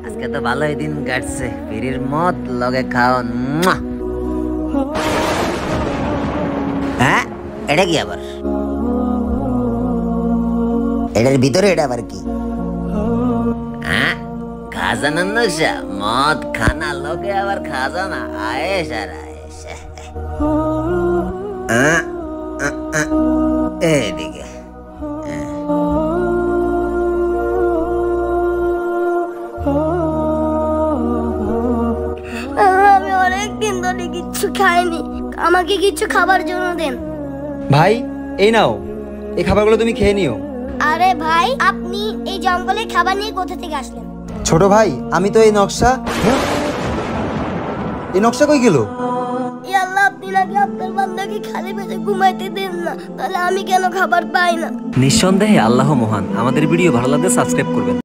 আজকে তো ভালোই দিন কাটছে, ফিরির মত লগে খাওন। হ্যাঁ, এটা কি আবার? এটার ভিতরে এটা আবার কি? হ্যাঁ, খাজানা নশা, মদ খানা লগে আবার খাজানা। আয়েশ আর আয়েশ। এদিকে আমি অনেকদিন ধরে কিচ্ছু খাইনি, আমাকে কিছু খাবার জন্য দেন। ভাই এই নাও, এই খাবারগুলো তুমি খেয়ে নিও। আরে ভাই, আপনি এই জঙ্গলে খাবার নিয়ে কোথা থেকে আসলেন? ছোট ভাই, আমি তো এই নকশা, এই নকশা কই গেল? ই আল্লাহ, আপনি নাকি আপনার বান্দাকে খালি পেটে ঘুমাইতে দেন না, তাহলে আমি কেন খাবার পাই না? নিঃসন্দেহে আল্লাহ মহান। আমাদের ভিডিও ভালো লাগলে সাবস্ক্রাইব করবেন।